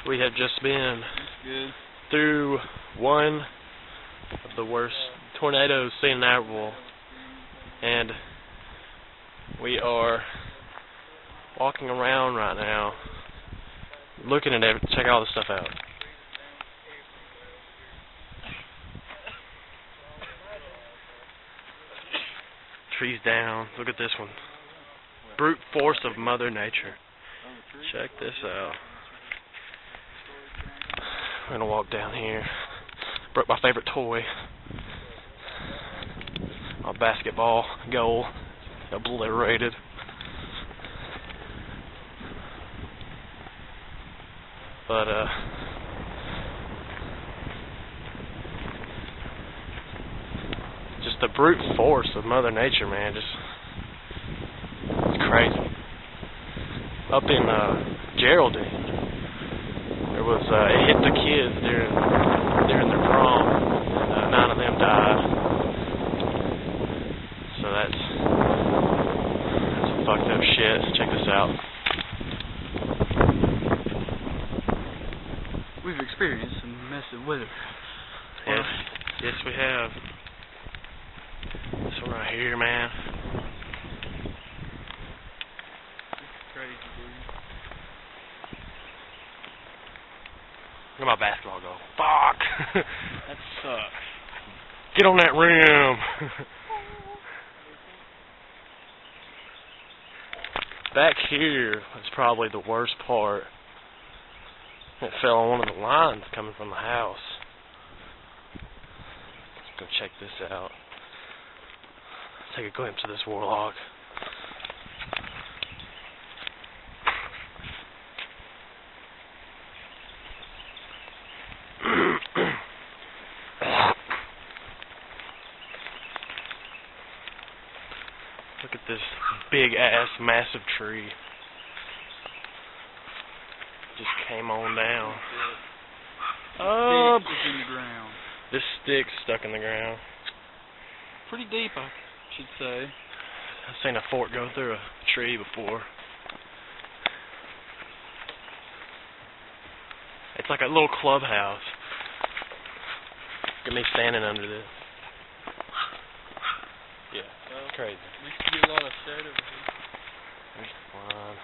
We have just been through one of the worst tornadoes seen in Albertville, and we are walking around right now, looking at it. Check all this stuff out. Trees down. Look at this one. Brute force of Mother Nature. Check this out. We're gonna walk down here. Broke my favorite toy. My basketball goal. Obliterated. But just the brute force of Mother Nature, man. Just it's crazy. Up in Geraldine, there was it hit the kids during their prom, and 9 of them died. So that's some fucked up shit. Check this out. We've experienced some massive weather. Yes, we have. This one right here, man. Crazy, dude. Look at my basketball goal. Fuck! That sucks. Get on that rim! Back here is probably the worst part. It fell on one of the lines coming from the house. Let's go check this out. Let's take a glimpse of this warlock. Look at this big ass massive tree. Just came on down. Stick in the ground. This stick's stuck in the ground. Pretty deep, I should say. I've seen a fork go through a tree before. It's like a little clubhouse. Look at me standing under this. Yeah, it's crazy. We used to get a lot of shade over here. There's the line.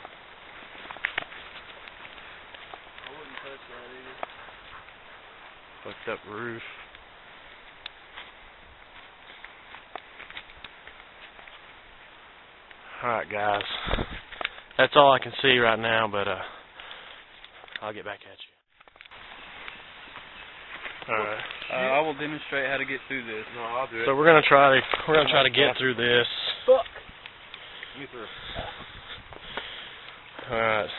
I wouldn't touch that either. Fucked up roof. Alright, guys. That's all I can see right now, but I'll get back at you. Alright. I will demonstrate how to get through this. No, I'll do it. So we're gonna try to get through this. Fuck. Me through. Alright. I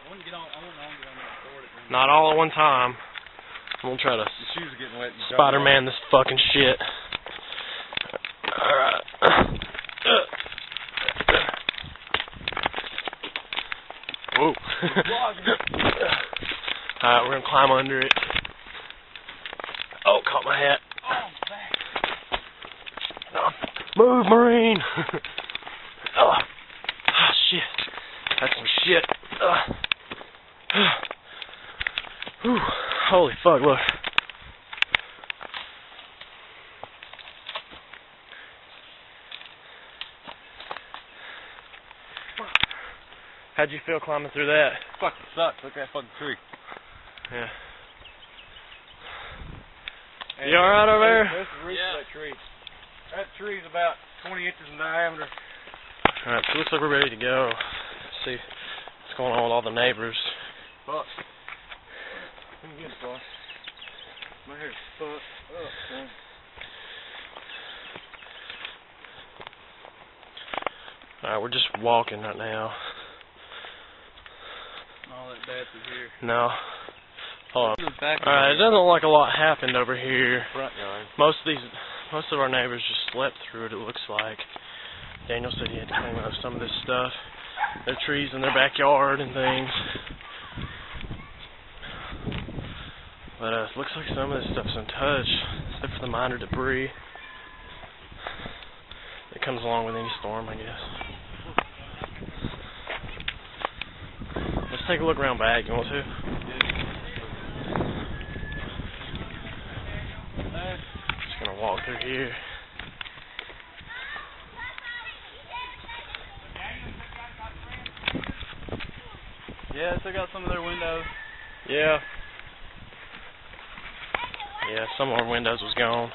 wouldn't get on that board. Not all at one time. I'm gonna try to Your shoes are getting wet. Spider-Man this fucking shit. Alright. Whoa. Alright, we're gonna climb under it. Oh, caught my hat. Oh, move, Marine! Oh, shit. That's some shit. Whew. Holy fuck, look. How'd you feel climbing through that? Fucking sucks. Look at that fucking tree. Yeah. You alright over there? That's the roof of that tree. That tree's about 20 inches in diameter. Alright, so it looks like we're ready to go. Let's see what's going on with all the neighbors. Fuck. Let me get it, boy. My hair's fucked up, man. Alright, we're just walking right now. All that bad is here. No. Hold on. Alright, Alright, it doesn't look like a lot happened over here. Front yard. Most of our neighbors just slept through it, it looks like. Daniel said he had to clean up some of this stuff. Their trees in their backyard and things. But it looks like some of this stuff's untouched, except for the minor debris that comes along with any storm, I guess. Let's take a look around back. You want to? Yeah. walk through here. Yeah, so got some of their windows. Yeah. Yeah, some of our windows was gone.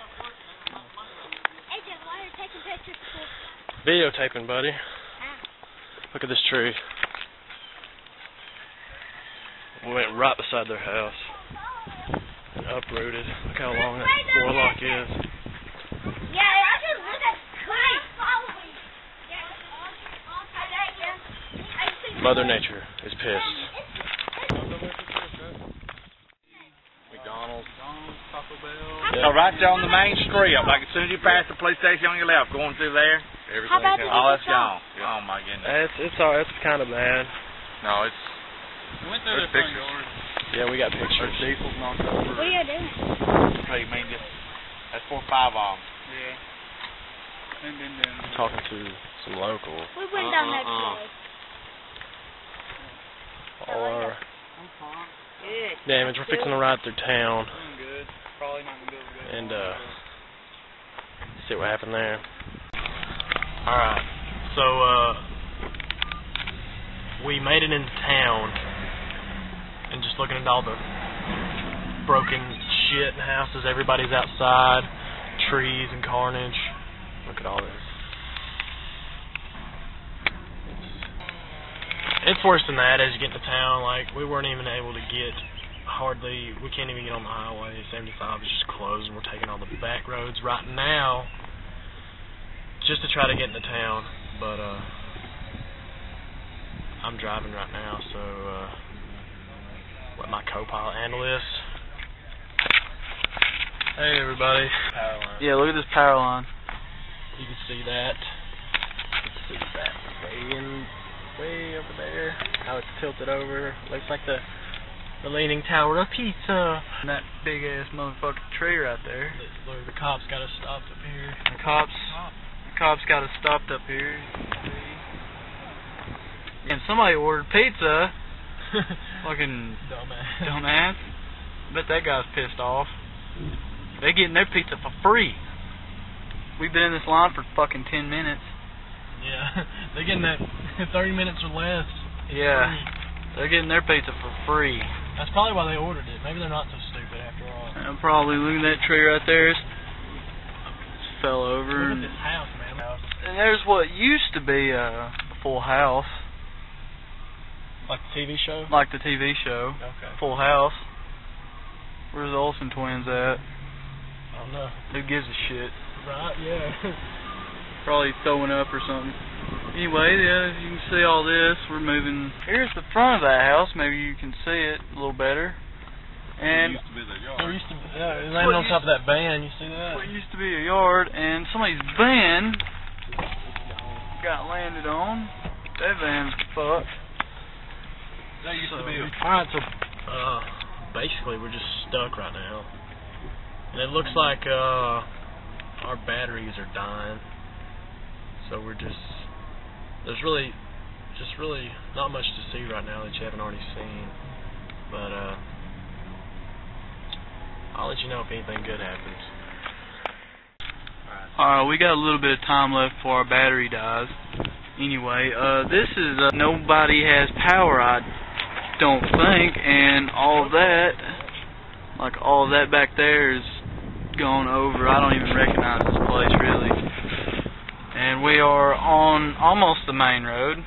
Videotaping, buddy. Look at this tree. We went right beside their house and uprooted. Look how long that warlock is. Mother Nature is pissed. McDonald's, Taco Bell. So right there on the main strip, like as soon as you pass the police station on your left, going through there, everything. oh, it's gone. Oh my goodness. It's kind of bad. No, it's. We went through their front yard. Yeah, we got pictures. Diesel's knocked over. What are you doing? Hey, man, that's 4 or 5 of them. Yeah. And then I'm talking to some locals. We went down that place. All our Good. damage. We're fixing to ride through town I'm good. Probably not gonna be able to go. and see what happened there. Alright, so we made it into town and just looking at all the broken shit in houses, everybody's outside, trees and carnage. Look at all this. It's worse than that as you get into town. Like, we weren't even able to get we can't even get on the highway. 75 is just closed and we're taking all the back roads right now just to try to get into town. But I'm driving right now, so let my co-pilot handle this. Hey everybody. Power line. Yeah, look at this power line. You can see that. You can see that way over there. How it's tilted over. Looks like the Leaning Tower of Pizza. And that big ass motherfucking tree right there. Look, the cops got us stopped up here. The cops got us stopped up here. And somebody ordered pizza. Fucking dumbass. Bet that guy's pissed off. They getting their pizza for free. We've been in this line for fucking 10 minutes. Yeah, they're getting that 30 minutes or less. Yeah, they're getting their pizza for free. That's probably why they ordered it. Maybe they're not so stupid after all. And probably look at that tree right there. It fell over. Look at this house, man. And there's what used to be a Full House. Like the TV show? Like the TV show. Okay. Full House. Where's the Olsen twins at? I don't know. Who gives a shit? Right, yeah. Probably throwing up or something. Anyway, yeah, you can see all this. We're moving. Here's the front of that house. Maybe you can see it a little better. And It used to be the yard. There used to be, yeah, it landed on top of that van. You see that? what used to be a yard, and somebody's van got landed on. That van's fucked. That used to be a. Alright, so basically we're just stuck right now. And it looks like our batteries are dying. So we're there's really not much to see right now that you haven't already seen. But I'll let you know if anything good happens. Alright, we got a little bit of time left before our battery dies. Anyway, this is nobody has power, I don't think, and all of that, like all of that back there is gone over. I don't even recognize this place really. And we are on almost the main road.